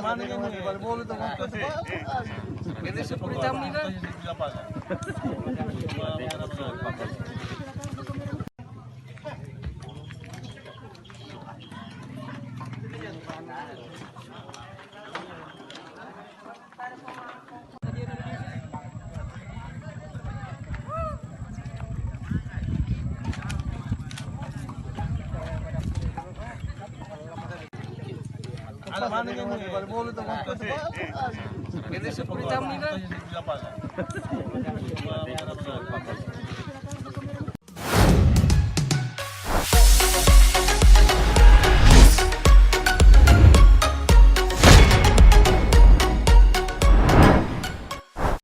Mana yan eh. Balbolo ito kung kasi. Ini sepuluh jam nih kan? Mana yan eh. Balbolo ito kung kasi. Ini sepuluh jam nih kan?